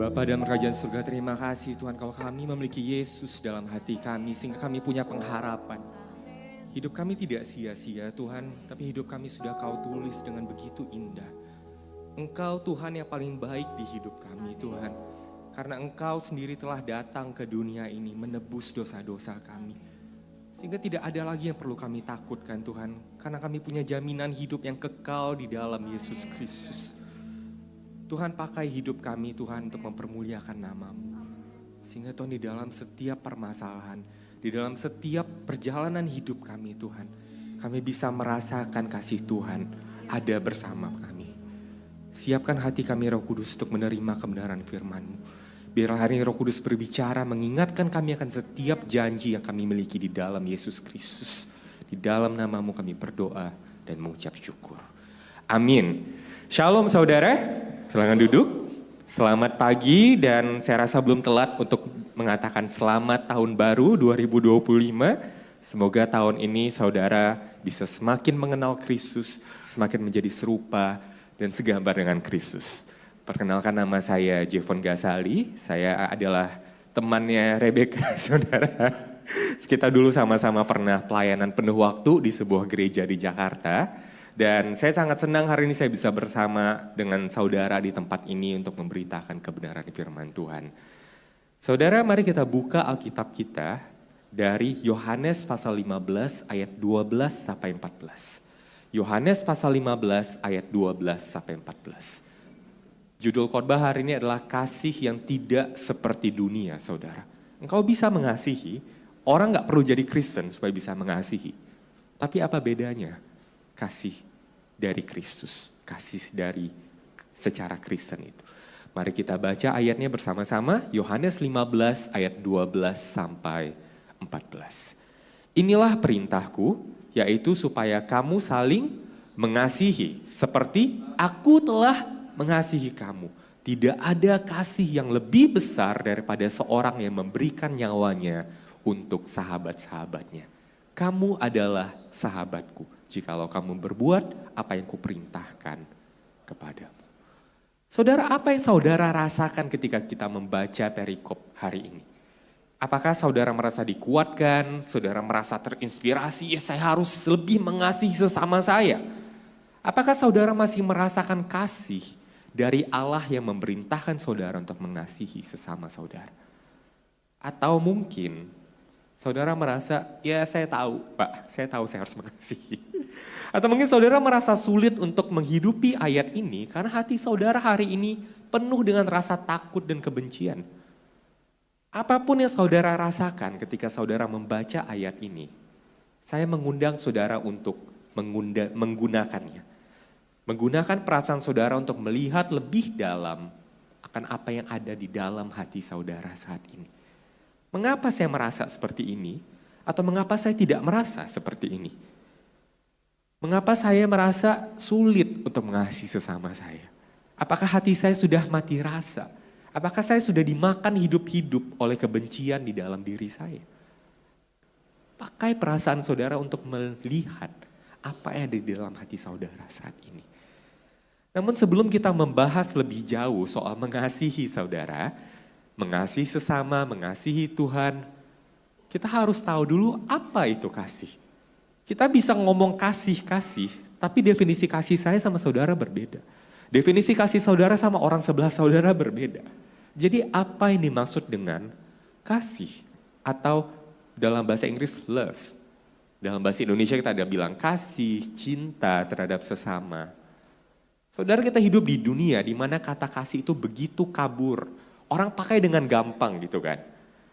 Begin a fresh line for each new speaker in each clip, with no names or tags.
Bapa dalam kerajaan surga, terima kasih Tuhan kalau kami memiliki Yesus dalam hati kami sehingga kami punya pengharapan. Hidup kami tidak sia-sia Tuhan, tapi hidup kami sudah Kau tulis dengan begitu indah. Engkau Tuhan yang paling baik di hidup kami Tuhan. Karena Engkau sendiri telah datang ke dunia ini menebus dosa-dosa kami. Sehingga tidak ada lagi yang perlu kami takutkan Tuhan. Karena kami punya jaminan hidup yang kekal di dalam Yesus Kristus. Tuhan pakai hidup kami Tuhan untuk mempermuliakan nama-Mu. Sehingga Tuhan di dalam setiap permasalahan, di dalam setiap perjalanan hidup kami Tuhan, kami bisa merasakan kasih Tuhan ada bersama kami. Siapkan hati kami Roh Kudus untuk menerima kebenaran firman-Mu. Biarlah hari ini Roh Kudus berbicara mengingatkan kami akan setiap janji yang kami miliki di dalam Yesus Kristus. Di dalam nama-Mu kami berdoa dan mengucap syukur. Amin. Shalom saudara. Silakan duduk. Selamat pagi dan saya rasa belum telat untuk mengatakan selamat tahun baru 2025. Semoga tahun ini saudara bisa semakin mengenal Kristus, semakin menjadi serupa dan segambar dengan Kristus. Perkenalkan nama saya Jevon Gasali, saya adalah temannya Rebecca saudara. Kita dulu sama-sama pernah pelayanan penuh waktu di sebuah gereja di Jakarta. Dan saya sangat senang hari ini saya bisa bersama dengan saudara di tempat ini untuk memberitakan kebenaran firman Tuhan. Saudara, mari kita buka Alkitab kita dari Yohanes pasal 15 ayat 12 sampai 14. Yohanes pasal 15 ayat 12 sampai 14. Judul khotbah hari ini adalah kasih yang tidak seperti dunia, saudara. Engkau bisa mengasihi, orang gak perlu jadi Kristen supaya bisa mengasihi. Tapi apa bedanya? Kasih dari Kristus, kasih dari secara Kristen itu. Mari kita baca ayatnya bersama-sama, Yohanes 15 ayat 12 sampai 14. Inilah perintahku, yaitu supaya kamu saling mengasihi, seperti aku telah mengasihi kamu. Tidak ada kasih yang lebih besar daripada seorang yang memberikan nyawanya untuk sahabat-sahabatnya. Kamu adalah sahabatku, jikalau kamu berbuat apa yang kuperintahkan kepadamu. Saudara, apa yang saudara rasakan ketika kita membaca perikop hari ini? Apakah saudara merasa dikuatkan, saudara merasa terinspirasi, ya saya harus lebih mengasihi sesama saya? Apakah saudara masih merasakan kasih dari Allah yang memerintahkan saudara untuk mengasihi sesama saudara? Atau mungkin saudara merasa, ya saya tahu Pak, saya tahu saya harus mengasihi. Atau mungkin saudara merasa sulit untuk menghidupi ayat ini karena hati saudara hari ini penuh dengan rasa takut dan kebencian. Apapun yang saudara rasakan ketika saudara membaca ayat ini, saya mengundang saudara untuk menggunakannya. Menggunakan perasaan saudara untuk melihat lebih dalam akan apa yang ada di dalam hati saudara saat ini. Mengapa saya merasa seperti ini? Atau mengapa saya tidak merasa seperti ini? Mengapa saya merasa sulit untuk mengasihi sesama saya? Apakah hati saya sudah mati rasa? Apakah saya sudah dimakan hidup-hidup oleh kebencian di dalam diri saya? Pakai perasaan saudara untuk melihat apa yang ada di dalam hati saudara saat ini. Namun sebelum kita membahas lebih jauh soal mengasihi saudara, mengasihi sesama, mengasihi Tuhan, kita harus tahu dulu apa itu kasih. Kita bisa ngomong kasih-kasih, tapi definisi kasih saya sama saudara berbeda. Definisi kasih saudara sama orang sebelah saudara berbeda. Jadi apa yang dimaksud dengan kasih? Atau dalam bahasa Inggris love. Dalam bahasa Indonesia kita ada bilang kasih, cinta terhadap sesama. Saudara, kita hidup di dunia di mana kata kasih itu begitu kabur. Orang pakai dengan gampang gitu kan.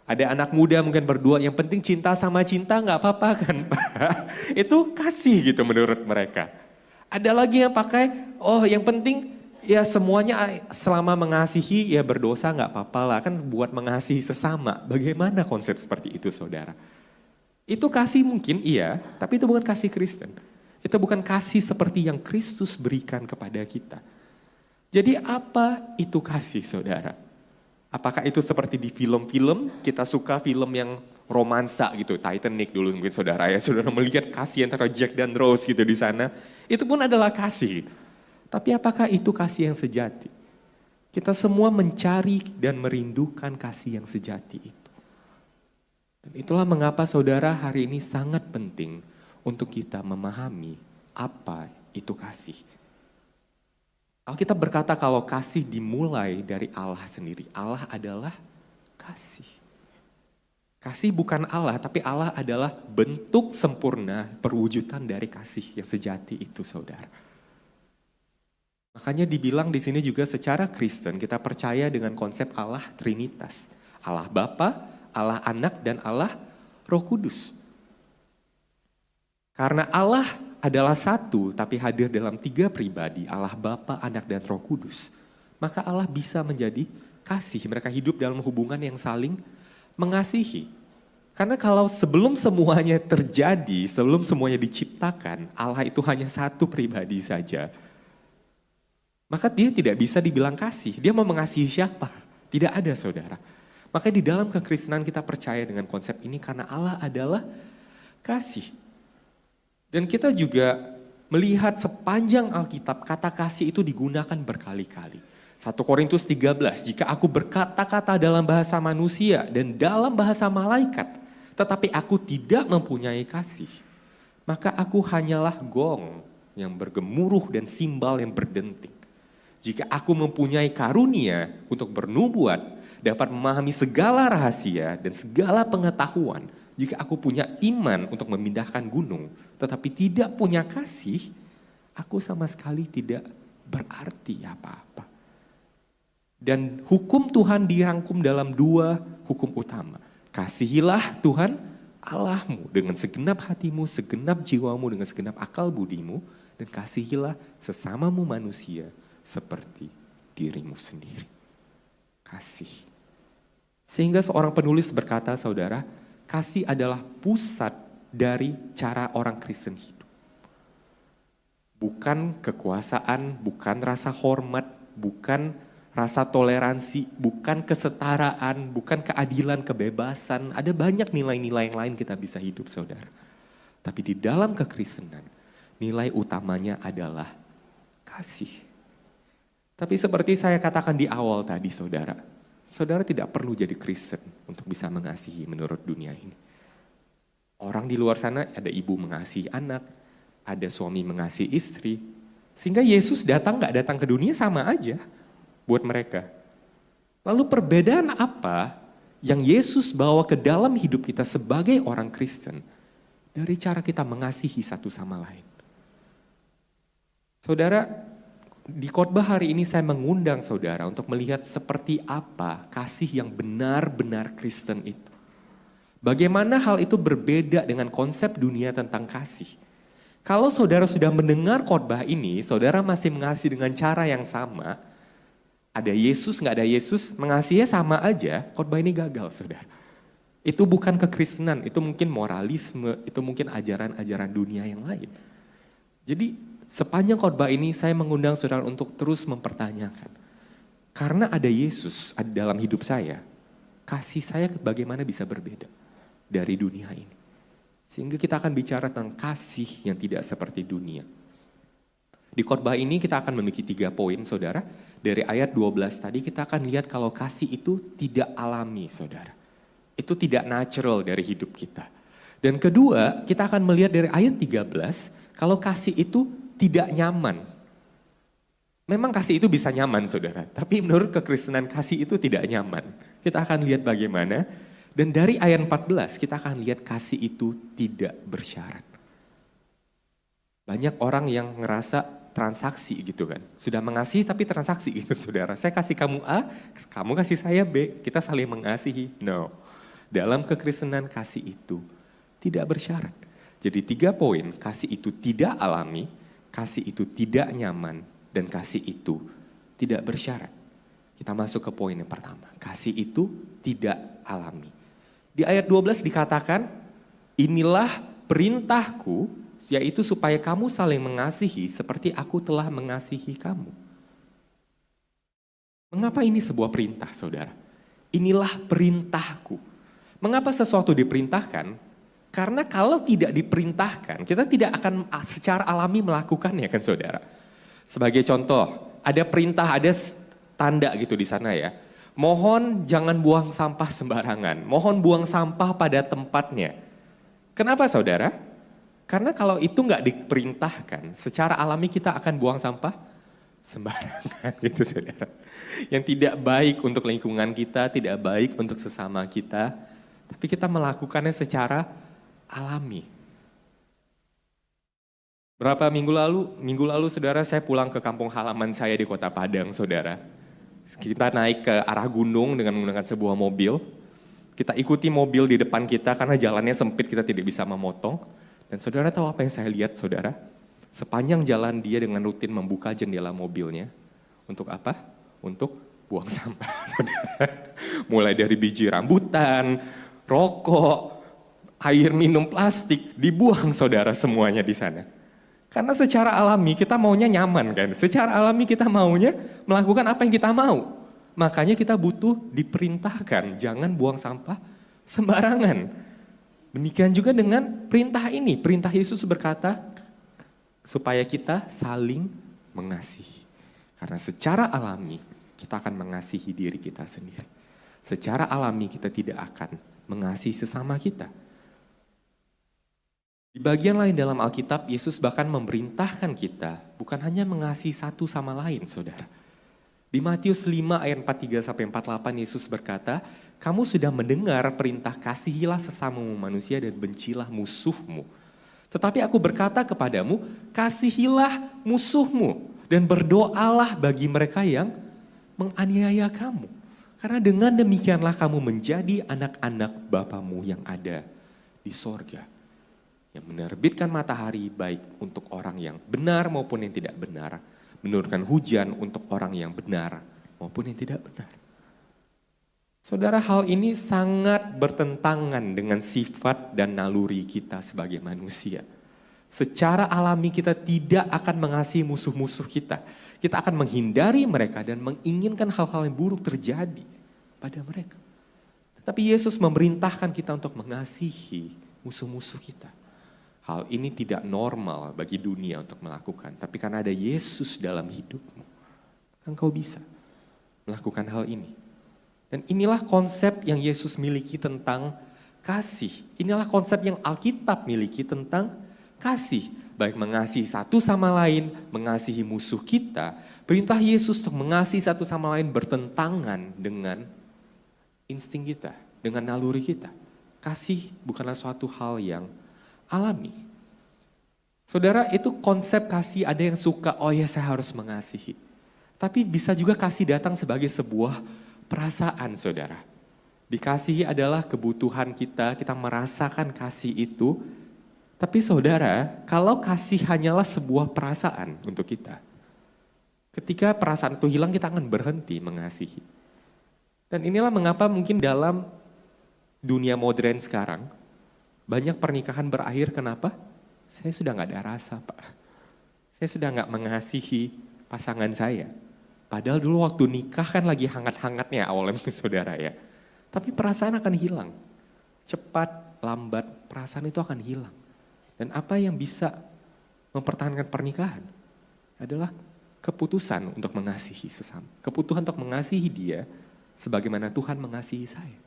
Ada anak muda mungkin berdua, yang penting cinta sama cinta gak apa-apa kan Pak. Itu kasih gitu menurut mereka. Ada lagi yang pakai, oh yang penting ya semuanya selama mengasihi ya berdosa gak apa-apa lah. Kan buat mengasihi sesama. Bagaimana konsep seperti itu saudara? Itu kasih mungkin iya, tapi itu bukan kasih Kristen. Itu bukan kasih seperti yang Kristus berikan kepada kita. Jadi apa itu kasih saudara? Apakah itu seperti di film-film, kita suka film yang romansa gitu, Titanic dulu mungkin saudara melihat kasih antara Jack dan Rose gitu di sana, itu pun adalah kasih. Tapi apakah itu kasih yang sejati? Kita semua mencari dan merindukan kasih yang sejati itu. Dan itulah mengapa saudara hari ini sangat penting untuk kita memahami apa itu kasih. Alkitab berkata kalau kasih dimulai dari Allah sendiri. Allah adalah kasih. Kasih bukan Allah, tapi Allah adalah bentuk sempurna perwujudan dari kasih yang sejati itu, saudara. Makanya dibilang di sini juga secara Kristen kita percaya dengan konsep Allah Trinitas. Allah Bapa, Allah Anak, dan Allah Roh Kudus. Karena Allah adalah satu tapi hadir dalam 3 pribadi, Allah Bapa, Anak, dan Roh Kudus. Maka Allah bisa menjadi kasih, mereka hidup dalam hubungan yang saling mengasihi. Karena kalau sebelum semuanya terjadi, sebelum semuanya diciptakan, Allah itu hanya satu pribadi saja. Maka dia tidak bisa dibilang kasih, dia mau mengasihi siapa? Tidak ada, saudara. Maka di dalam kekristenan kita percaya dengan konsep ini karena Allah adalah kasih. Dan kita juga melihat sepanjang Alkitab kata kasih itu digunakan berkali-kali. 1 Korintus 13, jika aku berkata-kata dalam bahasa manusia dan dalam bahasa malaikat, tetapi aku tidak mempunyai kasih, maka aku hanyalah gong yang bergemuruh dan simbal yang berdenting. Jika aku mempunyai karunia untuk bernubuat, dapat memahami segala rahasia dan segala pengetahuan, jika aku punya iman untuk memindahkan gunung, tetapi tidak punya kasih, aku sama sekali tidak berarti apa-apa. Dan hukum Tuhan dirangkum dalam 2 hukum utama. Kasihilah Tuhan Allahmu dengan segenap hatimu, segenap jiwamu, dengan segenap akal budimu, dan kasihilah sesamamu manusia seperti dirimu sendiri. Kasih. Sehingga seorang penulis berkata, saudara, kasih adalah pusat dari cara orang Kristen hidup. Bukan kekuasaan, bukan rasa hormat, bukan rasa toleransi, bukan kesetaraan, bukan keadilan, kebebasan. Ada banyak nilai-nilai yang lain kita bisa hidup, saudara. Tapi di dalam kekristenan, nilai utamanya adalah kasih. Tapi seperti saya katakan di awal tadi, saudara, saudara tidak perlu jadi Kristen untuk bisa mengasihi menurut dunia ini. Orang di luar sana ada ibu mengasihi anak, ada suami mengasihi istri. Sehingga Yesus datang gak datang ke dunia sama aja buat mereka. Lalu perbedaan apa yang Yesus bawa ke dalam hidup kita sebagai orang Kristen dari cara kita mengasihi satu sama lain? Saudara, di khotbah hari ini saya mengundang saudara untuk melihat seperti apa kasih yang benar-benar Kristen itu. Bagaimana hal itu berbeda dengan konsep dunia tentang kasih. Kalau saudara sudah mendengar khotbah ini, saudara masih mengasihi dengan cara yang sama, ada Yesus nggak ada Yesus, mengasihinya sama aja, khotbah ini gagal, saudara. Itu bukan kekristenan, itu mungkin moralisme, itu mungkin ajaran-ajaran dunia yang lain. Jadi sepanjang khotbah ini saya mengundang saudara untuk terus mempertanyakan. Karena ada Yesus ada dalam hidup saya, kasih saya bagaimana bisa berbeda dari dunia ini. Sehingga kita akan bicara tentang kasih yang tidak seperti dunia. Di khotbah ini kita akan memiliki 3 poin, saudara. Dari ayat 12 tadi kita akan lihat kalau kasih itu tidak alami, saudara. Itu tidak natural dari hidup kita. Dan kedua, kita akan melihat dari ayat 13, kalau kasih itu tidak nyaman. Memang kasih itu bisa nyaman, saudara. Tapi menurut kekristenan kasih itu tidak nyaman. Kita akan lihat bagaimana. Dan dari ayat 14 kita akan lihat kasih itu tidak bersyarat. Banyak orang yang ngerasa transaksi gitu kan. Sudah mengasihi tapi transaksi gitu, saudara. Saya kasih kamu A, kamu kasih saya B. Kita saling mengasihi. No. Dalam kekristenan kasih itu tidak bersyarat. Jadi 3 poin, kasih itu tidak alami, kasih itu tidak nyaman, dan kasih itu tidak bersyarat. Kita masuk ke poin yang pertama. Kasih itu tidak alami. Di ayat 12 dikatakan, inilah perintahku, yaitu supaya kamu saling mengasihi seperti aku telah mengasihi kamu. Mengapa ini sebuah perintah, saudara? Inilah perintahku. Mengapa sesuatu diperintahkan? Karena kalau tidak diperintahkan, kita tidak akan secara alami melakukannya kan, saudara. Sebagai contoh, ada perintah, ada tanda gitu di sana ya. Mohon jangan buang sampah sembarangan. Mohon buang sampah pada tempatnya. Kenapa saudara? Karena kalau itu nggak diperintahkan, secara alami kita akan buang sampah sembarangan gitu saudara. Yang tidak baik untuk lingkungan kita, tidak baik untuk sesama kita. Tapi kita melakukannya secara alami. Berapa minggu lalu saudara saya pulang ke kampung halaman saya di Kota Padang saudara. Kita naik ke arah gunung dengan menggunakan sebuah mobil. Kita ikuti mobil di depan kita karena jalannya sempit, kita tidak bisa memotong. Dan saudara tahu apa yang saya lihat saudara? Sepanjang jalan dia dengan rutin membuka jendela mobilnya. Untuk apa? Untuk buang sampah saudara. Mulai dari biji rambutan, rokok, air minum plastik, dibuang saudara semuanya di sana. Karena secara alami kita maunya nyaman kan. Secara alami kita maunya melakukan apa yang kita mau. Makanya kita butuh diperintahkan, jangan buang sampah sembarangan. Demikian juga dengan perintah ini. Perintah Yesus berkata supaya kita saling mengasihi. Karena secara alami kita akan mengasihi diri kita sendiri. Secara alami kita tidak akan mengasihi sesama kita. Di bagian lain dalam Alkitab, Yesus bahkan memerintahkan kita bukan hanya mengasihi satu sama lain, saudara. Di Matius 5 ayat 43-48, Yesus berkata, kamu sudah mendengar perintah kasihilah sesamamu manusia dan bencilah musuhmu. Tetapi aku berkata kepadamu, kasihilah musuhmu dan berdoalah bagi mereka yang menganiaya kamu. Karena dengan demikianlah kamu menjadi anak-anak Bapamu yang ada di sorga. Yang menerbitkan matahari baik untuk orang yang benar maupun yang tidak benar. Menurunkan hujan untuk orang yang benar maupun yang tidak benar. Saudara, hal ini sangat bertentangan dengan sifat dan naluri kita sebagai manusia. Secara alami kita tidak akan mengasihi musuh-musuh kita. Kita akan menghindari mereka dan menginginkan hal-hal yang buruk terjadi pada mereka. Tetapi Yesus memerintahkan kita untuk mengasihi musuh-musuh kita. Hal ini tidak normal bagi dunia untuk melakukan. Tapi karena ada Yesus dalam hidupmu, engkau bisa melakukan hal ini. Dan inilah konsep yang Yesus miliki tentang kasih. Inilah konsep yang Alkitab miliki tentang kasih. Baik mengasihi satu sama lain, mengasihi musuh kita. Perintah Yesus untuk mengasihi satu sama lain bertentangan dengan insting kita, dengan naluri kita. Kasih bukanlah suatu hal yang alami. Saudara, itu konsep kasih, ada yang suka, oh ya saya harus mengasihi. Tapi bisa juga kasih datang sebagai sebuah perasaan, saudara. Dikasihi adalah kebutuhan kita, kita merasakan kasih itu. Tapi saudara, kalau kasih hanyalah sebuah perasaan untuk kita. Ketika perasaan itu hilang, kita akan berhenti mengasihi. Dan inilah mengapa mungkin dalam dunia modern sekarang, banyak pernikahan berakhir, kenapa? Saya sudah gak ada rasa, Pak. Saya sudah gak mengasihi pasangan saya. Padahal dulu waktu nikah kan lagi hangat-hangatnya awalnya saudara ya. Tapi perasaan akan hilang. Cepat, lambat, perasaan itu akan hilang. Dan apa yang bisa mempertahankan pernikahan adalah keputusan untuk mengasihi sesama. Keputusan untuk mengasihi dia sebagaimana Tuhan mengasihi saya.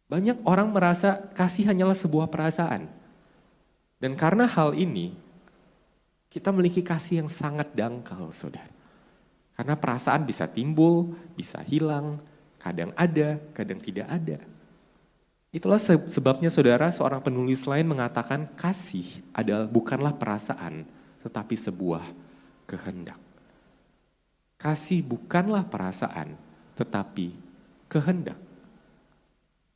Banyak orang merasa kasih hanyalah sebuah perasaan. Dan karena hal ini, kita memiliki kasih yang sangat dangkal, saudara. Karena perasaan bisa timbul, bisa hilang, kadang ada, kadang tidak ada. Itulah sebabnya saudara, seorang penulis lain mengatakan kasih adalah bukanlah perasaan, tetapi sebuah kehendak. Kasih bukanlah perasaan, tetapi kehendak.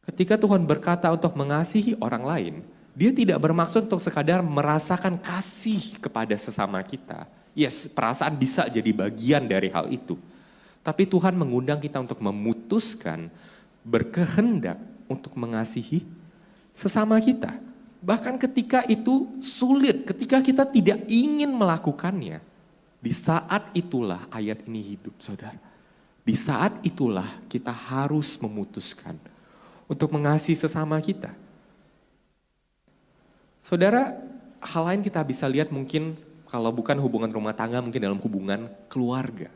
Ketika Tuhan berkata untuk mengasihi orang lain, dia tidak bermaksud untuk sekadar merasakan kasih kepada sesama kita. Yes, perasaan bisa jadi bagian dari hal itu. Tapi Tuhan mengundang kita untuk memutuskan, berkehendak untuk mengasihi sesama kita. Bahkan ketika itu sulit, ketika kita tidak ingin melakukannya, di saat itulah ayat ini hidup, saudara. Di saat itulah kita harus memutuskan untuk mengasihi sesama kita. Saudara, hal lain kita bisa lihat mungkin kalau bukan hubungan rumah tangga, mungkin dalam hubungan keluarga.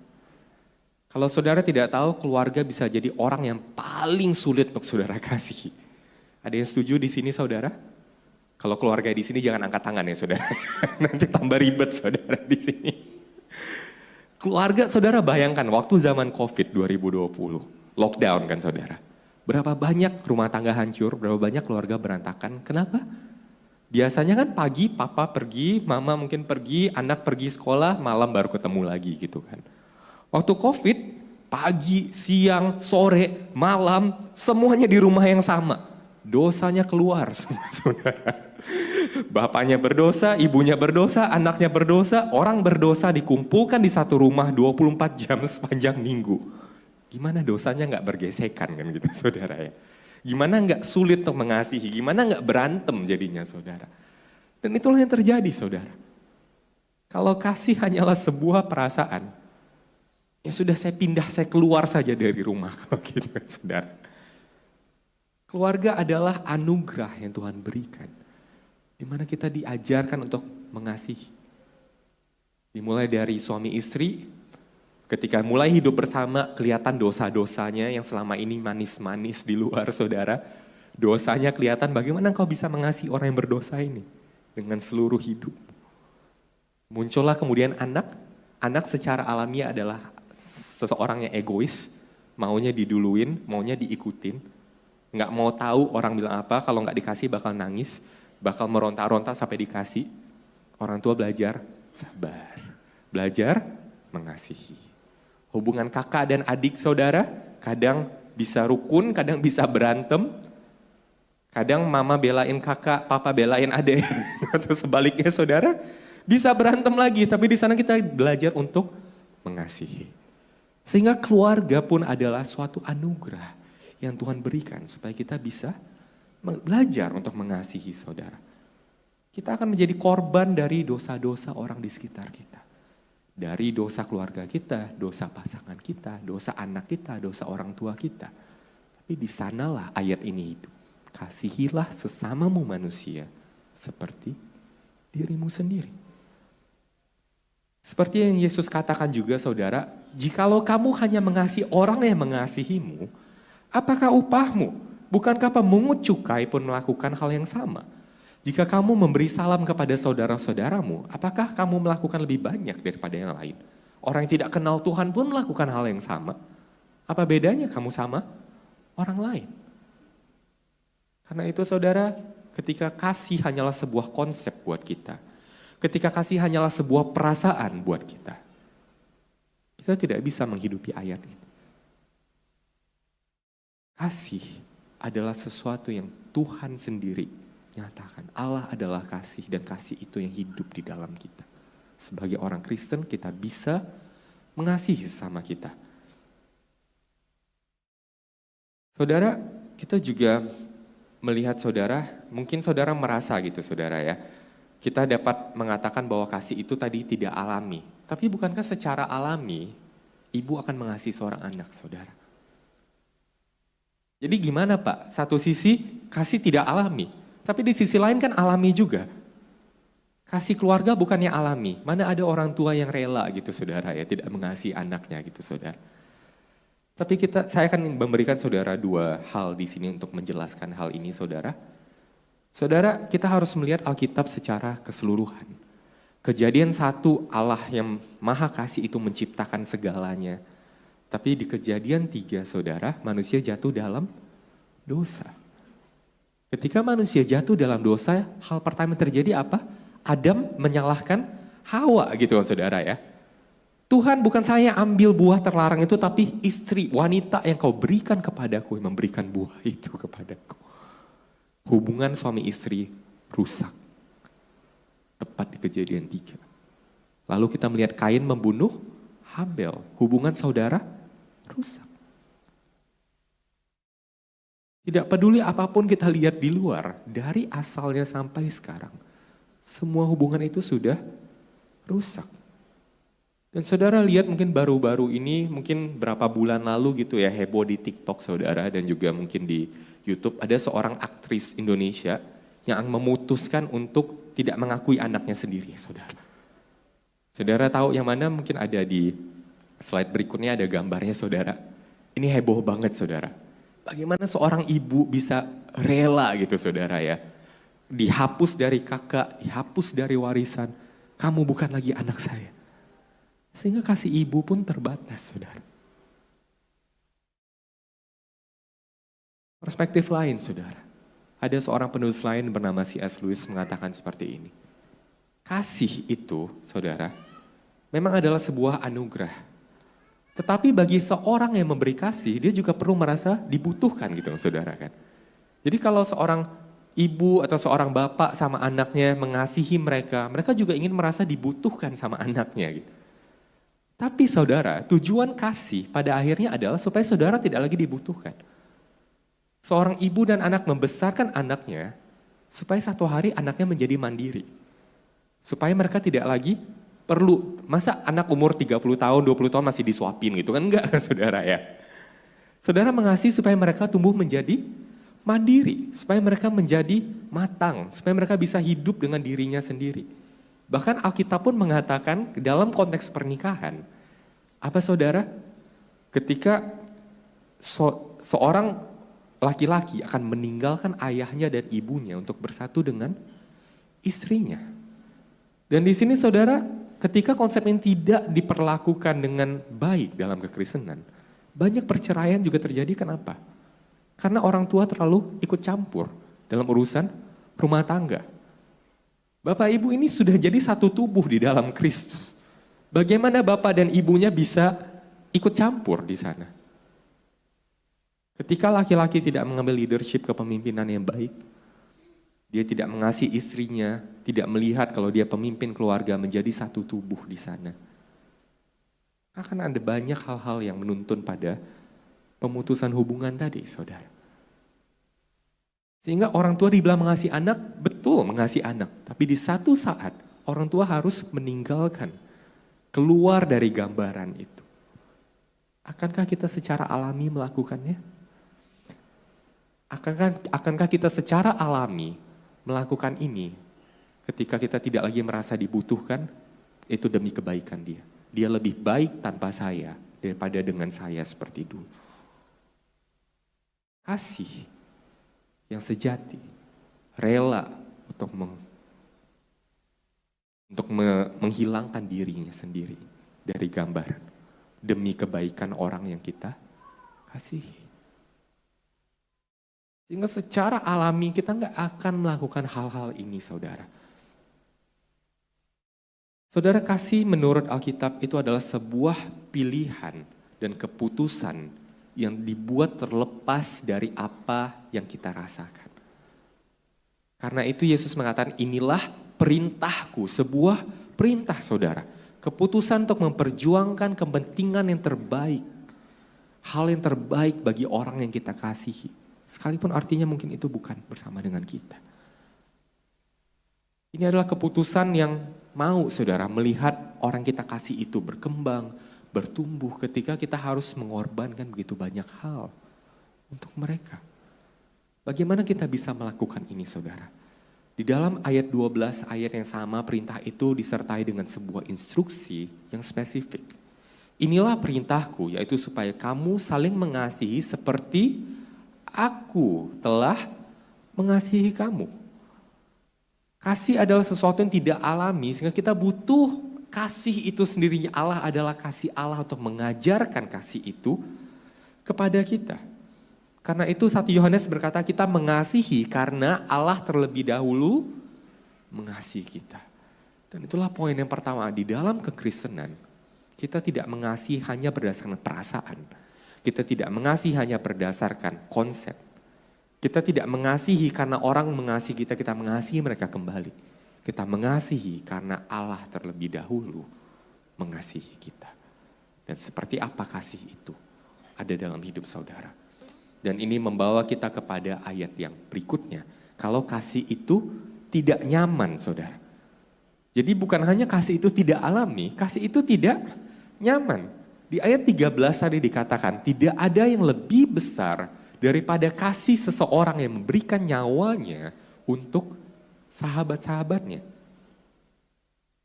Kalau saudara tidak tahu, keluarga bisa jadi orang yang paling sulit untuk saudara kasih. Ada yang setuju di sini saudara? Kalau keluarga di sini jangan angkat tangan ya saudara. Nanti tambah ribet saudara di sini. Keluarga saudara bayangkan waktu zaman COVID 2020, lockdown kan saudara. Berapa banyak rumah tangga hancur, berapa banyak keluarga berantakan. Kenapa? Biasanya kan pagi papa pergi, mama mungkin pergi, anak pergi sekolah, malam baru ketemu lagi gitu kan. Waktu COVID, pagi, siang, sore, malam, semuanya di rumah yang sama. Dosanya keluar semua saudara. Bapaknya berdosa, ibunya berdosa, anaknya berdosa, orang berdosa dikumpulkan di satu rumah 24 jam sepanjang minggu. Gimana dosanya gak bergesekan kan gitu saudara ya. Gimana gak sulit untuk mengasihi, gimana gak berantem jadinya saudara. Dan itulah yang terjadi saudara. Kalau kasih hanyalah sebuah perasaan, ya sudah saya pindah, saya keluar saja dari rumah kalau gitu saudara. Keluarga adalah anugerah yang Tuhan berikan. Di mana kita diajarkan untuk mengasihi. Dimulai dari suami istri, ketika mulai hidup bersama kelihatan dosa-dosanya yang selama ini manis-manis di luar saudara. Dosanya kelihatan, bagaimana engkau bisa mengasihi orang yang berdosa ini dengan seluruh hidup. Muncullah kemudian anak secara alamiah adalah seseorang yang egois, maunya diduluin, maunya diikutin, nggak mau tahu orang bilang apa, kalau nggak dikasih bakal nangis, bakal meronta-ronta sampai dikasih. Orang tua belajar sabar, belajar mengasihi. Hubungan kakak dan adik saudara, kadang bisa rukun, kadang bisa berantem. Kadang mama belain kakak, papa belain adik. Atau sebaliknya saudara, bisa berantem lagi, tapi di sana kita belajar untuk mengasihi. Sehingga keluarga pun adalah suatu anugerah yang Tuhan berikan supaya kita bisa belajar untuk mengasihi saudara. Kita akan menjadi korban dari dosa-dosa orang di sekitar kita. Dari dosa keluarga kita, dosa pasangan kita, dosa anak kita, dosa orang tua kita. Tapi di sanalah ayat ini hidup. Kasihilah sesamamu manusia seperti dirimu sendiri. Seperti yang Yesus katakan juga saudara, jikalau kamu hanya mengasihi orang yang mengasihimu, apakah upahmu? Bukankah pemungut cukai pun melakukan hal yang sama? Jika kamu memberi salam kepada saudara-saudaramu, apakah kamu melakukan lebih banyak daripada yang lain? Orang yang tidak kenal Tuhan pun melakukan hal yang sama. Apa bedanya kamu sama orang lain? Karena itu saudara, ketika kasih hanyalah sebuah konsep buat kita, ketika kasih hanyalah sebuah perasaan buat kita tidak bisa menghidupi ayat ini. Kasih adalah sesuatu yang Tuhan sendiri nyatakan. Allah adalah kasih dan kasih itu yang hidup di dalam kita. Sebagai orang Kristen kita bisa mengasihi sama kita. Saudara, kita juga melihat saudara, mungkin saudara merasa gitu saudara ya. Kita dapat mengatakan bahwa kasih itu tadi tidak alami. Tapi bukankah secara alami, ibu akan mengasihi seorang anak saudara? Jadi gimana Pak? Satu sisi kasih tidak alami, tapi di sisi lain kan alami juga. Kasih keluarga bukannya alami, mana ada orang tua yang rela gitu saudara ya, tidak mengasihi anaknya gitu saudara. Tapi saya akan memberikan saudara dua hal di sini untuk menjelaskan hal ini saudara. Saudara, kita harus melihat Alkitab secara keseluruhan. Kejadian 1, Allah yang maha kasih itu menciptakan segalanya. Tapi di Kejadian 3 saudara, manusia jatuh dalam dosa. Ketika manusia jatuh dalam dosa, hal pertama yang terjadi apa? Adam menyalahkan Hawa gitu kan saudara ya. Tuhan, bukan saya ambil buah terlarang itu, tapi istri, wanita yang kau berikan kepadaku, yang memberikan buah itu kepadaku. Hubungan suami istri rusak. Tepat di Kejadian 3. Lalu kita melihat Kain membunuh Habel. Hubungan saudara rusak. Tidak peduli apapun kita lihat di luar, dari asalnya sampai sekarang, semua hubungan itu sudah rusak. Dan saudara lihat mungkin baru-baru ini, mungkin berapa bulan lalu gitu ya, heboh di TikTok saudara, dan juga mungkin di YouTube, ada seorang aktris Indonesia yang memutuskan untuk tidak mengakui anaknya sendiri saudara. Saudara tahu yang mana? Mungkin ada di Slide berikutnya ada gambarnya saudara. Ini heboh banget saudara. Bagaimana seorang ibu bisa rela gitu saudara ya. Dihapus dari kakak, dihapus dari warisan. Kamu bukan lagi anak saya. Sehingga kasih ibu pun terbatas saudara. Perspektif lain saudara. Ada seorang penulis lain bernama C.S. Lewis mengatakan seperti ini. Kasih itu saudara, memang adalah sebuah anugerah. Tetapi bagi seorang yang memberi kasih, dia juga perlu merasa dibutuhkan gitu saudara kan. Jadi kalau seorang ibu atau seorang bapak sama anaknya mengasihi mereka, mereka juga ingin merasa dibutuhkan sama anaknya gitu. Tapi saudara, tujuan kasih pada akhirnya adalah supaya saudara tidak lagi dibutuhkan. Seorang ibu dan anak membesarkan anaknya supaya satu hari anaknya menjadi mandiri. Supaya mereka tidak lagi perlu, masa anak umur 30 tahun, 20 tahun masih disuapin gitu kan, enggak saudara ya. Saudara mengasihi supaya mereka tumbuh menjadi mandiri, supaya mereka menjadi matang, supaya mereka bisa hidup dengan dirinya sendiri. Bahkan Alkitab pun mengatakan dalam konteks pernikahan, apa saudara? Ketika seorang laki-laki akan meninggalkan ayahnya dan ibunya untuk bersatu dengan istrinya. Dan di sini saudara, ketika konsep ini tidak diperlakukan dengan baik dalam kekristenan, banyak perceraian juga terjadi. Kenapa? Karena orang tua terlalu ikut campur dalam urusan rumah tangga. Bapak ibu ini sudah jadi satu tubuh di dalam Kristus. Bagaimana bapak dan ibunya bisa ikut campur di sana? Ketika laki-laki tidak mengambil leadership kepemimpinan yang baik, dia tidak mengasihi istrinya, tidak melihat kalau dia pemimpin keluarga menjadi satu tubuh di sana. Akan ada banyak hal-hal yang menuntun pada pemutusan hubungan tadi, saudara. Sehingga orang tua dibilang mengasihi anak, betul mengasihi anak. Tapi di satu saat orang tua harus meninggalkan, keluar dari gambaran itu. Akankah kita secara alami melakukannya? Akankah kita secara alami melakukan ini ketika kita tidak lagi merasa dibutuhkan? Itu demi kebaikan dia. Dia lebih baik tanpa saya daripada dengan saya seperti dulu. Kasih yang sejati, rela untuk menghilangkan dirinya sendiri dari gambaran demi kebaikan orang yang kita kasihi. Sehingga secara alami kita nggak akan melakukan hal-hal ini, saudara. Saudara, kasih menurut Alkitab itu adalah sebuah pilihan dan keputusan yang dibuat terlepas dari apa yang kita rasakan. Karena itu Yesus mengatakan, inilah perintahku, sebuah perintah saudara. Keputusan untuk memperjuangkan kepentingan yang terbaik. Hal yang terbaik bagi orang yang kita kasihi. Sekalipun artinya mungkin itu bukan bersama dengan kita. Ini adalah keputusan yang mau saudara melihat orang kita kasih itu berkembang, bertumbuh ketika kita harus mengorbankan begitu banyak hal untuk mereka. Bagaimana kita bisa melakukan ini saudara? Di dalam ayat 12 ayat yang sama perintah itu disertai dengan sebuah instruksi yang spesifik. Inilah perintahku, yaitu supaya kamu saling mengasihi seperti aku telah mengasihi kamu. Kasih adalah sesuatu yang tidak alami sehingga kita butuh kasih itu sendirinya. Allah adalah kasih Allah untuk mengajarkan kasih itu kepada kita. Karena itu 1 Yohanes berkata kita mengasihi karena Allah terlebih dahulu mengasihi kita. Dan itulah poin yang pertama, di dalam kekristenan kita tidak mengasihi hanya berdasarkan perasaan. Kita tidak mengasihi hanya berdasarkan konsep. Kita tidak mengasihi karena orang mengasihi kita, kita mengasihi mereka kembali. Kita mengasihi karena Allah terlebih dahulu mengasihi kita. Dan seperti apa kasih itu ada dalam hidup saudara. Dan ini membawa kita kepada ayat yang berikutnya. Kalau kasih itu tidak nyaman saudara. Jadi bukan hanya kasih itu tidak alami, kasih itu tidak nyaman. Di ayat 13 tadi dikatakan tidak ada yang lebih besar daripada kasih seseorang yang memberikan nyawanya untuk sahabat-sahabatnya.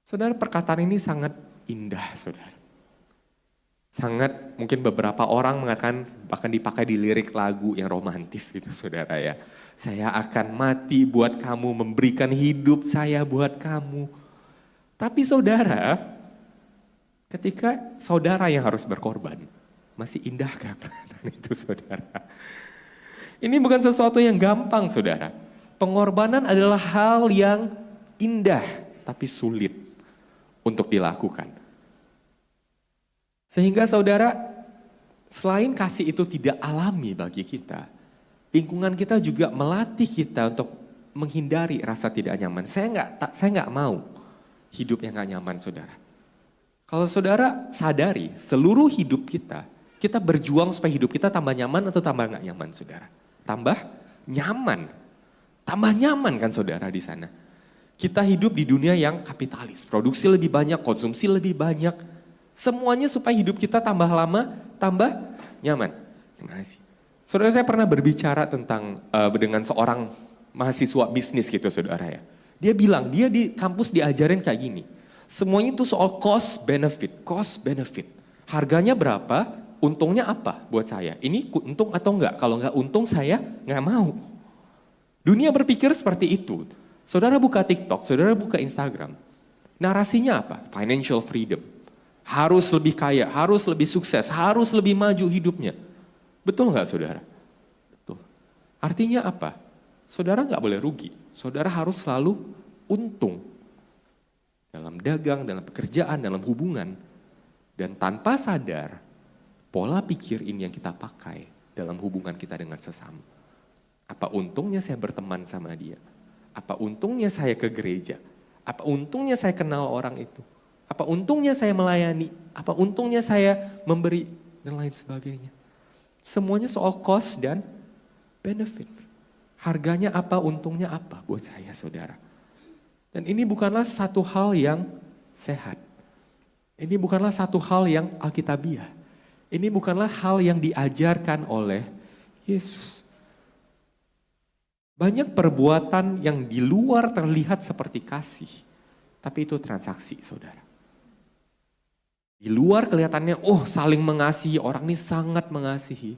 Saudara, perkataan ini sangat indah saudara. Sangat mungkin beberapa orang mengatakan bahkan dipakai di lirik lagu yang romantis gitu saudara ya. Saya akan mati buat kamu, memberikan hidup saya buat kamu. Tapi saudara, ketika saudara yang harus berkorban, masih indahkah perkataan itu saudara? Ini bukan sesuatu yang gampang saudara. Pengorbanan adalah hal yang indah tapi sulit untuk dilakukan. Sehingga saudara, selain kasih itu tidak alami bagi kita, lingkungan kita juga melatih kita untuk menghindari rasa tidak nyaman. Saya nggak mau hidup yang nggak nyaman saudara. Kalau saudara sadari seluruh hidup kita berjuang supaya hidup kita tambah nyaman atau tambah nggak nyaman saudara? Tambah nyaman. Tambah nyaman kan saudara di sana. Kita hidup di dunia yang kapitalis, produksi lebih banyak, konsumsi lebih banyak. Semuanya supaya hidup kita tambah lama, tambah nyaman. Terima kasih. Saudara, saya pernah berbicara dengan seorang mahasiswa bisnis gitu saudara ya. Dia bilang, dia di kampus diajarin kayak gini. Semuanya itu soal cost benefit. Harganya berapa, untungnya apa buat saya? Ini untung atau enggak? Kalau enggak untung saya enggak mau. Dunia berpikir seperti itu. Saudara buka TikTok, saudara buka Instagram. Narasinya apa? Financial freedom. Harus lebih kaya, harus lebih sukses, harus lebih maju hidupnya. Betul nggak saudara? Betul. Artinya apa? Saudara nggak boleh rugi. Saudara harus selalu untung. Dalam dagang, dalam pekerjaan, dalam hubungan. Dan tanpa sadar, pola pikir ini yang kita pakai dalam hubungan kita dengan sesama. Apa untungnya saya berteman sama dia? Apa untungnya saya ke gereja? Apa untungnya saya kenal orang itu? Apa untungnya saya melayani? Apa untungnya saya memberi? Dan lain sebagainya. Semuanya soal cost dan benefit. Harganya apa, untungnya apa buat saya saudara. Dan ini bukanlah satu hal yang sehat. Ini bukanlah satu hal yang alkitabiah. Ini bukanlah hal yang diajarkan oleh Yesus. Banyak perbuatan yang di luar terlihat seperti kasih. Tapi itu transaksi saudara. Di luar kelihatannya, saling mengasihi, orang ini sangat mengasihi.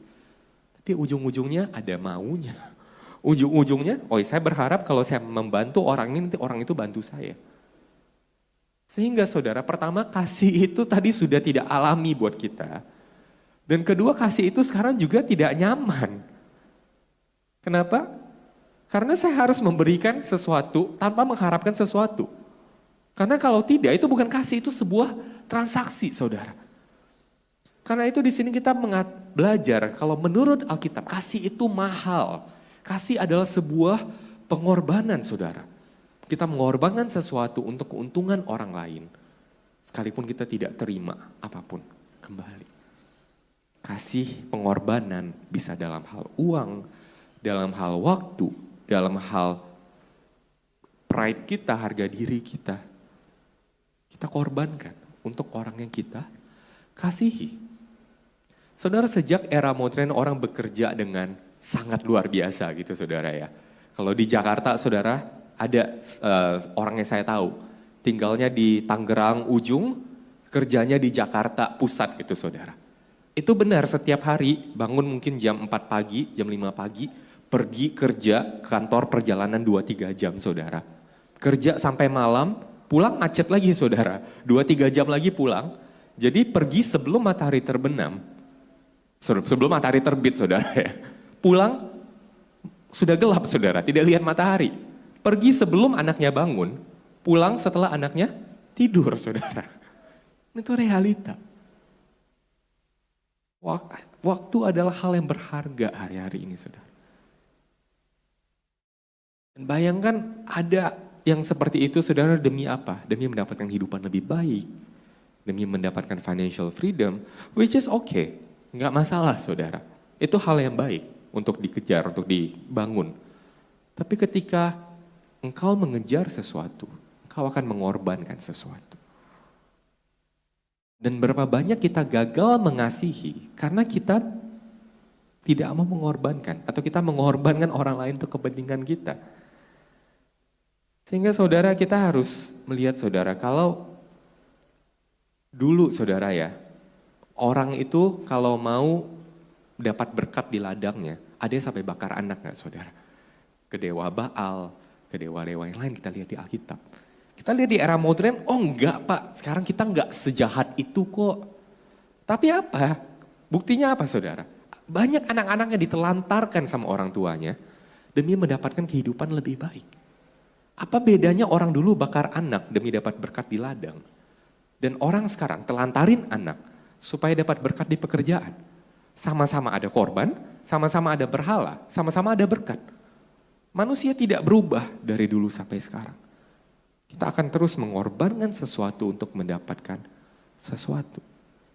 Tapi ujung-ujungnya ada maunya. Ujung-ujungnya, saya berharap kalau saya membantu orang ini, nanti orang itu bantu saya. Sehingga saudara, pertama kasih itu tadi sudah tidak alami buat kita. Dan kedua kasih itu sekarang juga tidak nyaman. Kenapa? Karena saya harus memberikan sesuatu tanpa mengharapkan sesuatu. Karena kalau tidak, itu bukan kasih, itu sebuah transaksi, saudara. Karena itu di sini kita belajar kalau menurut Alkitab, kasih itu mahal. Kasih adalah sebuah pengorbanan, saudara. Kita mengorbankan sesuatu untuk keuntungan orang lain. Sekalipun kita tidak terima apapun kembali. Kasih pengorbanan bisa dalam hal uang, dalam hal waktu, dalam hal pride kita, harga diri kita. Kita korbankan untuk orang yang kita kasihi. Saudara, sejak era modern orang bekerja dengan sangat luar biasa gitu saudara ya. Kalau di Jakarta saudara ada orang yang saya tahu tinggalnya di Tangerang ujung, kerjanya di Jakarta pusat gitu saudara. Itu benar setiap hari bangun mungkin jam 4 pagi, jam 5 pagi, pergi kerja ke kantor perjalanan 2-3 jam saudara. Kerja sampai malam, pulang macet lagi saudara, 2-3 jam lagi pulang. Jadi pergi sebelum matahari terbenam, sebelum matahari terbit saudara ya. Pulang sudah gelap saudara, tidak lihat matahari. Pergi sebelum anaknya bangun, pulang setelah anaknya tidur saudara. Itu realita. Waktu adalah hal yang berharga hari-hari ini saudara. Dan bayangkan ada yang seperti itu saudara demi apa? Demi mendapatkan kehidupan lebih baik. Demi mendapatkan financial freedom, which is okay. Nggak masalah saudara. Itu hal yang baik untuk dikejar, untuk dibangun. Tapi ketika engkau mengejar sesuatu, engkau akan mengorbankan sesuatu. Dan berapa banyak kita gagal mengasihi karena kita tidak mau mengorbankan. Atau kita mengorbankan orang lain untuk kepentingan kita. Sehingga saudara kita harus melihat saudara, kalau dulu saudara ya,
Orang itu kalau mau dapat berkat di ladangnya, ada yang sampai bakar anak gak saudara? Ke dewa Baal, ke dewa-dewa yang lain kita lihat di Alkitab. Kita lihat di era modern, oh enggak Pak, sekarang kita enggak sejahat itu kok. Tapi apa? Buktinya apa saudara? Banyak anak-anak yang ditelantarkan sama orang tuanya demi mendapatkan kehidupan lebih baik. Apa bedanya orang dulu bakar anak demi dapat berkat di ladang? Dan orang sekarang telantarin anak supaya dapat berkat di pekerjaan. Sama-sama ada korban, sama-sama ada berhala, sama-sama ada berkat. Manusia tidak berubah dari dulu sampai sekarang. Kita akan terus mengorbankan sesuatu untuk mendapatkan sesuatu.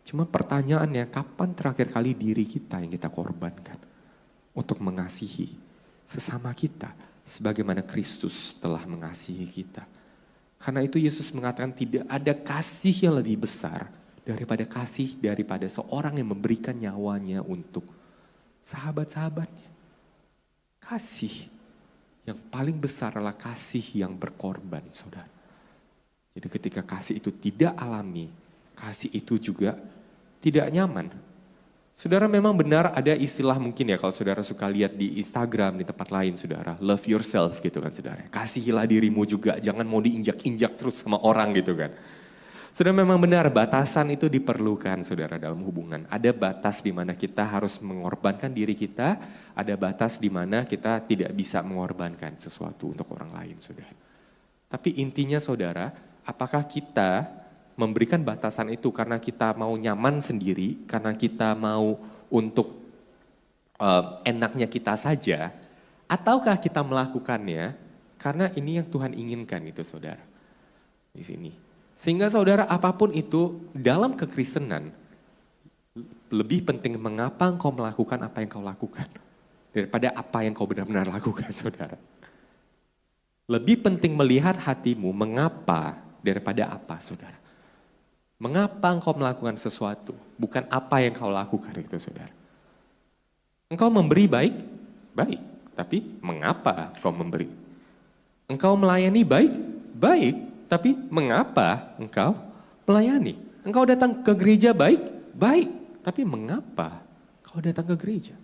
Cuma pertanyaannya, kapan terakhir kali diri kita yang kita korbankan untuk mengasihi sesama kita sebagaimana Kristus telah mengasihi kita. Karena itu Yesus mengatakan tidak ada kasih yang lebih besar daripada seorang yang memberikan nyawanya untuk sahabat-sahabatnya. Kasih yang paling besar adalah kasih yang berkorban, saudara. Jadi ketika kasih itu tidak alami, kasih itu juga tidak nyaman. Saudara, memang benar ada istilah mungkin ya kalau saudara suka lihat di Instagram, di tempat lain saudara. Love yourself gitu kan saudara. Kasihilah dirimu juga, jangan mau diinjak-injak terus sama orang gitu kan. Saudara, memang benar batasan itu diperlukan saudara dalam hubungan. Ada batas di mana kita harus mengorbankan diri kita, ada batas di mana kita tidak bisa mengorbankan sesuatu untuk orang lain saudara. Tapi intinya saudara, apakah kita memberikan batasan itu karena kita mau nyaman sendiri, karena kita mau untuk enaknya kita saja, ataukah kita melakukannya karena ini yang Tuhan inginkan itu saudara. Di sini. Sehingga saudara apapun itu dalam kekristenan, lebih penting mengapa engkau melakukan apa yang kau lakukan daripada apa yang kau benar-benar lakukan saudara. Lebih penting melihat hatimu mengapa daripada apa saudara. Mengapa engkau melakukan sesuatu, bukan apa yang kau lakukan itu saudara. Engkau memberi baik, baik. Tapi mengapa engkau memberi? Engkau melayani baik, baik. Tapi mengapa engkau melayani? Engkau datang ke gereja baik, baik. Tapi mengapa engkau datang ke gereja?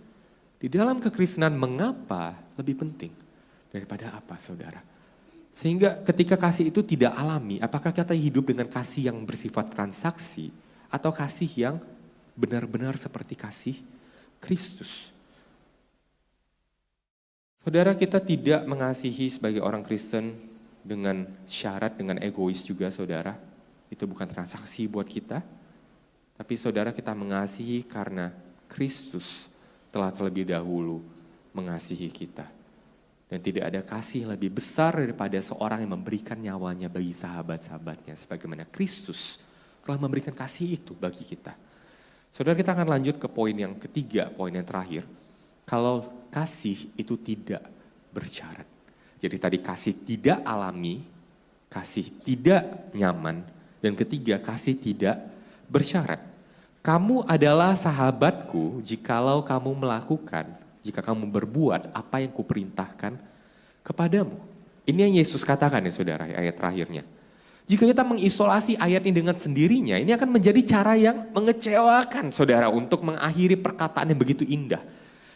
Di dalam kekristenan mengapa lebih penting daripada apa saudara? Sehingga ketika kasih itu tidak alami, apakah kita hidup dengan kasih yang bersifat transaksi atau kasih yang benar-benar seperti kasih Kristus? Saudara, kita tidak mengasihi sebagai orang Kristen dengan syarat, dengan egois juga saudara. Itu bukan transaksi buat kita. Tapi saudara, kita mengasihi karena Kristus telah terlebih dahulu mengasihi kita. Dan tidak ada kasih yang lebih besar daripada seorang yang memberikan nyawanya bagi sahabat-sahabatnya. Sebagaimana Kristus telah memberikan kasih itu bagi kita. Saudara, kita akan lanjut ke poin yang ketiga, poin yang terakhir. Kalau kasih itu tidak bersyarat. Jadi tadi kasih tidak alami, kasih tidak nyaman. Dan ketiga, kasih tidak bersyarat. Kamu adalah sahabatku jikalau kamu melakukan, jika kamu berbuat apa yang kuperintahkan kepadamu. Ini yang Yesus katakan ya saudara, ayat terakhirnya. Jika kita mengisolasi ayat ini dengan sendirinya, ini akan menjadi cara yang mengecewakan saudara untuk mengakhiri perkataan yang begitu indah.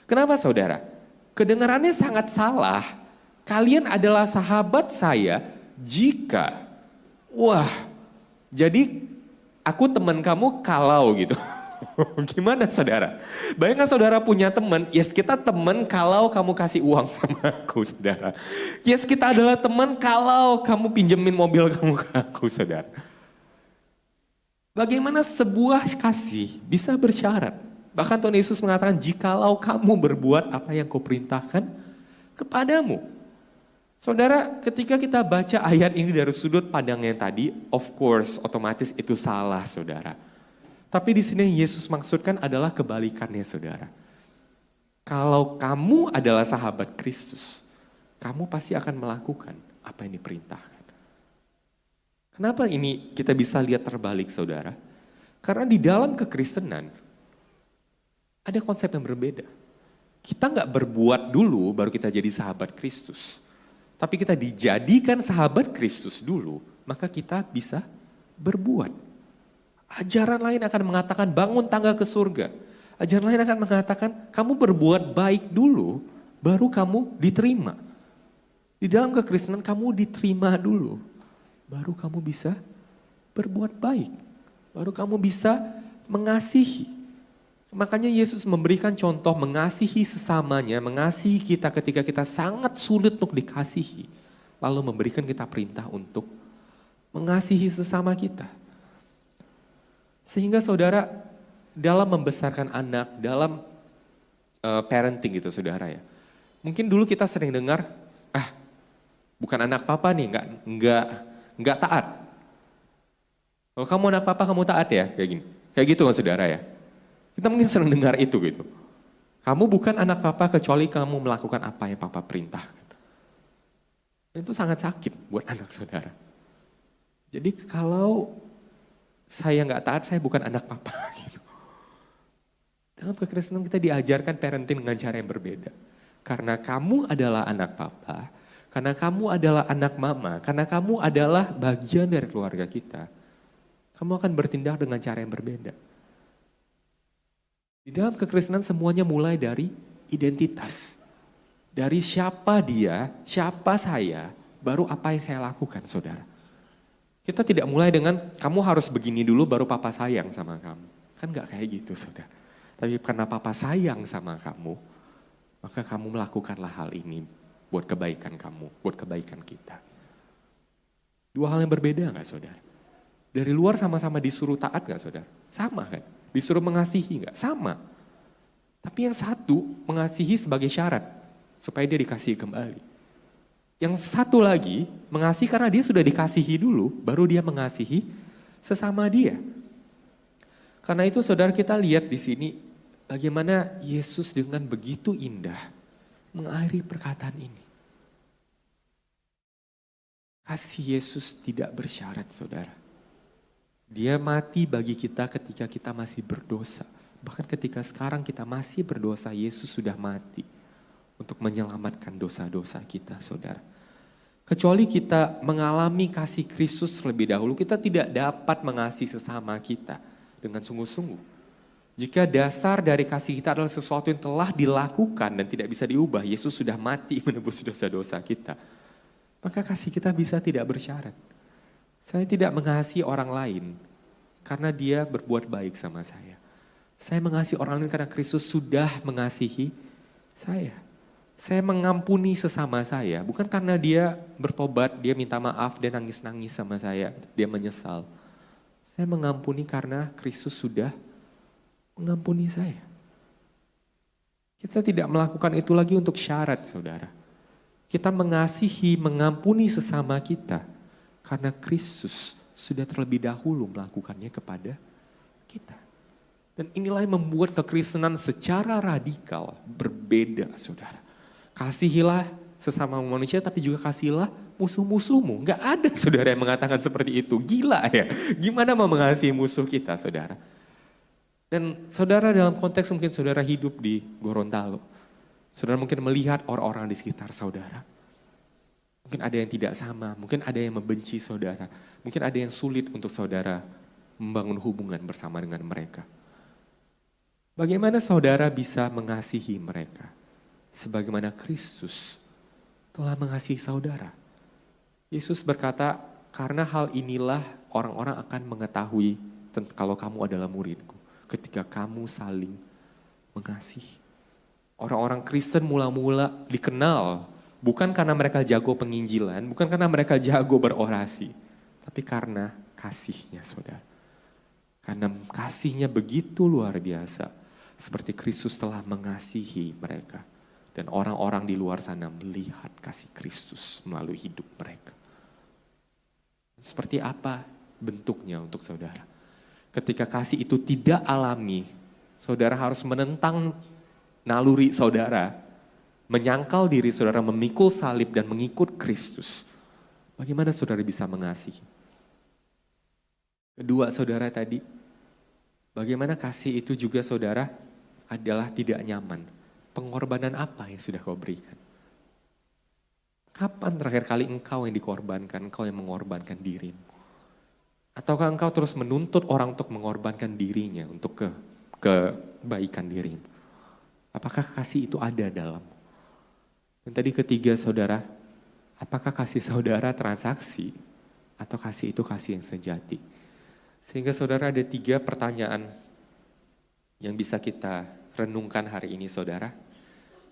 Kenapa saudara? Kedengarannya sangat salah. Kalian adalah sahabat saya jika, jadi aku teman kamu kalau gitu. Gimana saudara? Bayangkan saudara punya teman, yes kita teman kalau kamu kasih uang sama aku saudara. Yes kita adalah teman kalau kamu pinjemin mobil kamu ke aku saudara. Bagaimana sebuah kasih bisa bersyarat? Bahkan Tuhan Yesus mengatakan jikalau kamu berbuat apa yang kuperintahkan kepadamu. Saudara, ketika kita baca ayat ini dari sudut pandang yang tadi, of course otomatis itu salah saudara. Tapi di sini Yesus maksudkan adalah kebalikannya saudara. Kalau kamu adalah sahabat Kristus, kamu pasti akan melakukan apa yang diperintahkan. Kenapa ini kita bisa lihat terbalik saudara? Karena di dalam kekristenan ada konsep yang berbeda. Kita nggak berbuat dulu baru kita jadi sahabat Kristus. Tapi kita dijadikan sahabat Kristus dulu, maka kita bisa berbuat. Ajaran lain akan mengatakan bangun tangga ke surga. Ajaran lain akan mengatakan kamu berbuat baik dulu, baru kamu diterima. Di dalam kekristenan kamu diterima dulu, baru kamu bisa berbuat baik. Baru kamu bisa mengasihi. Makanya Yesus memberikan contoh mengasihi sesamanya, mengasihi kita ketika kita sangat sulit untuk dikasihi. Lalu memberikan kita perintah untuk mengasihi sesama kita. Sehingga saudara dalam membesarkan anak, dalam parenting gitu saudara ya. Mungkin dulu kita sering dengar, bukan anak papa nih, enggak taat. Kalau kamu anak papa kamu taat ya, kayak gini. Kayak gitu kan saudara ya. Kita mungkin sering dengar itu gitu. Kamu bukan anak papa kecuali kamu melakukan apa yang papa perintahkan. Dan itu sangat sakit buat anak saudara. Jadi kalau saya nggak taat, saya bukan anak papa. Gitu. Dalam kekristenan kita diajarkan parenting dengan cara yang berbeda. Karena kamu adalah anak papa, karena kamu adalah anak mama, karena kamu adalah bagian dari keluarga kita. Kamu akan bertindak dengan cara yang berbeda. Di dalam kekristenan semuanya mulai dari identitas. Dari siapa dia, siapa saya, baru apa yang saya lakukan saudara. Kita tidak mulai dengan kamu harus begini dulu baru papa sayang sama kamu. Kan gak kayak gitu saudara. Tapi karena papa sayang sama kamu, maka kamu melakukanlah hal ini buat kebaikan kamu, buat kebaikan kita. Dua hal yang berbeda gak saudara? Dari luar sama-sama disuruh taat gak saudara? Sama kan? Disuruh mengasihi gak? Sama. Tapi yang satu mengasihi sebagai syarat supaya dia dikasihi kembali. Yang satu lagi mengasihi karena dia sudah dikasihi dulu, baru dia mengasihi sesama dia. Karena itu saudara kita lihat di sini bagaimana Yesus dengan begitu indah mengakhiri perkataan ini. Kasih Yesus tidak bersyarat saudara. Dia mati bagi kita ketika kita masih berdosa. Bahkan ketika sekarang kita masih berdosa, Yesus sudah mati untuk menyelamatkan dosa-dosa kita saudara. Kecuali kita mengalami kasih Kristus terlebih dahulu, kita tidak dapat mengasihi sesama kita dengan sungguh-sungguh. Jika dasar dari kasih kita adalah sesuatu yang telah dilakukan dan tidak bisa diubah, Yesus sudah mati menebus dosa-dosa kita. Maka kasih kita bisa tidak bersyarat. Saya tidak mengasihi orang lain karena dia berbuat baik sama saya. Saya mengasihi orang lain karena Kristus sudah mengasihi saya. Saya mengampuni sesama saya, bukan karena dia bertobat, dia minta maaf, dia nangis-nangis sama saya, dia menyesal. Saya mengampuni karena Kristus sudah mengampuni saya. Kita tidak melakukan itu lagi untuk syarat, saudara. Kita mengasihi, mengampuni sesama kita karena Kristus sudah terlebih dahulu melakukannya kepada kita. Dan inilah yang membuat kekristenan secara radikal berbeda, saudara. Kasihilah sesama manusia tapi juga kasihilah musuh-musuhmu. Gak ada saudara yang mengatakan seperti itu. Gila ya. Gimana mau mengasihi musuh kita saudara. Dan saudara dalam konteks mungkin saudara hidup di Gorontalo. Saudara mungkin melihat orang-orang di sekitar saudara. Mungkin ada yang tidak sama. Mungkin ada yang membenci saudara. Mungkin ada yang sulit untuk saudara membangun hubungan bersama dengan mereka. Bagaimana saudara bisa mengasihi mereka? Sebagaimana Kristus telah mengasihi saudara. Yesus berkata, karena hal inilah orang-orang akan mengetahui kalau kamu adalah muridku. Ketika kamu saling mengasihi. Orang-orang Kristen mula-mula dikenal bukan karena mereka jago penginjilan, bukan karena mereka jago berorasi. Tapi karena kasihnya saudara. Karena kasihnya begitu luar biasa. Seperti Kristus telah mengasihi mereka. Dan orang-orang di luar sana melihat kasih Kristus melalui hidup mereka. Seperti apa bentuknya untuk saudara? Ketika kasih itu tidak alami, saudara harus menentang naluri saudara, menyangkal diri saudara, memikul salib dan mengikut Kristus. Bagaimana saudara bisa mengasihi? Kedua saudara tadi, bagaimana kasih itu juga saudara adalah tidak nyaman. Pengorbanan apa yang sudah kau berikan? Kapan terakhir kali engkau yang dikorbankan, engkau yang mengorbankan dirimu? Ataukah engkau terus menuntut orang untuk mengorbankan dirinya untuk kebaikan dirimu? Apakah kasih itu ada dalam? Dan tadi ketiga saudara, apakah kasih saudara transaksi atau kasih itu kasih yang sejati? Sehingga saudara ada 3 pertanyaan yang bisa kita renungkan hari ini saudara.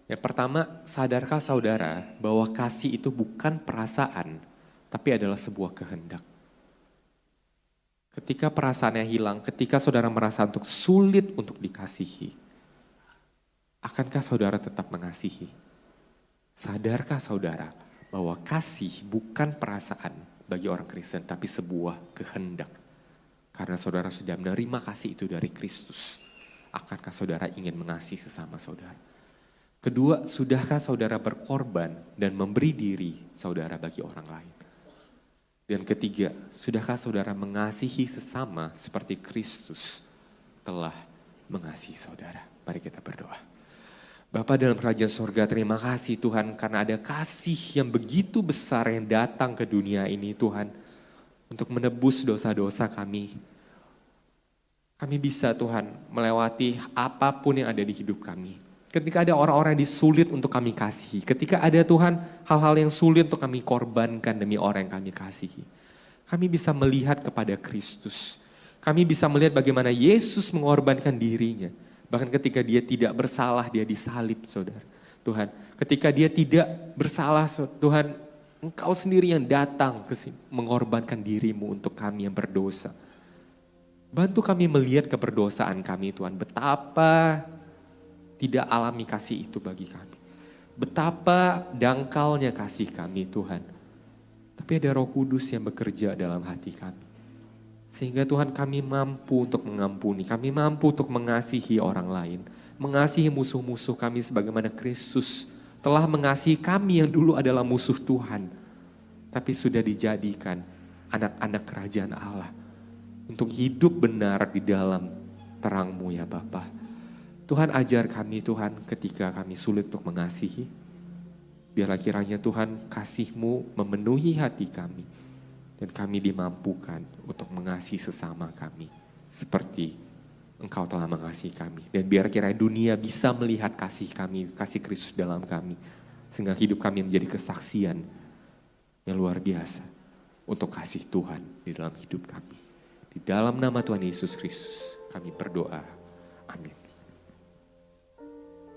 Yang pertama, sadarkah saudara bahwa kasih itu bukan perasaan, tapi adalah sebuah kehendak. Ketika perasaannya hilang, ketika saudara merasa untuk sulit untuk dikasihi, akankah saudara tetap mengasihi? Sadarkah saudara bahwa kasih bukan perasaan bagi orang Kristen, tapi sebuah kehendak? Karena saudara sudah menerima kasih itu dari Kristus, akankah saudara ingin mengasihi sesama saudara? Kedua, sudahkah saudara berkorban dan memberi diri saudara bagi orang lain? Dan ketiga, sudahkah saudara mengasihi sesama seperti Kristus telah mengasihi saudara? Mari kita berdoa. Bapa dalam kerajaan sorga, terima kasih Tuhan karena ada kasih yang begitu besar yang datang ke dunia ini Tuhan. Untuk menebus dosa-dosa kami. Kami bisa Tuhan melewati apapun yang ada di hidup kami. Ketika ada orang-orang yang disulit untuk kami kasihi. Ketika ada Tuhan hal-hal yang sulit untuk kami korbankan demi orang yang kami kasihi. Kami bisa melihat kepada Kristus. Kami bisa melihat bagaimana Yesus mengorbankan dirinya. Bahkan ketika dia tidak bersalah, dia disalib saudara. Tuhan, ketika dia tidak bersalah Tuhan, Engkau sendiri yang datang ke sini mengorbankan dirimu untuk kami yang berdosa. Bantu kami melihat keberdosaan kami Tuhan. Betapa tidak alami kasih itu bagi kami. Betapa dangkalnya kasih kami Tuhan. Tapi ada Roh Kudus yang bekerja dalam hati kami. Sehingga Tuhan kami mampu untuk mengampuni. Kami mampu untuk mengasihi orang lain. Mengasihi musuh-musuh kami sebagaimana Kristus telah mengasihi kami yang dulu adalah musuh Tuhan. Tapi sudah dijadikan anak-anak kerajaan Allah. Untuk hidup benar di dalam terang-Mu ya Bapa. Tuhan ajar kami Tuhan ketika kami sulit untuk mengasihi. Biarlah kiranya Tuhan kasih-Mu memenuhi hati kami. Dan kami dimampukan untuk mengasihi sesama kami. Seperti Engkau telah mengasihi kami. Dan biar kiranya dunia bisa melihat kasih kami, kasih Kristus dalam kami. Sehingga hidup kami menjadi kesaksian yang luar biasa untuk kasih Tuhan di dalam hidup kami. Di dalam nama Tuhan Yesus Kristus kami berdoa. Amin.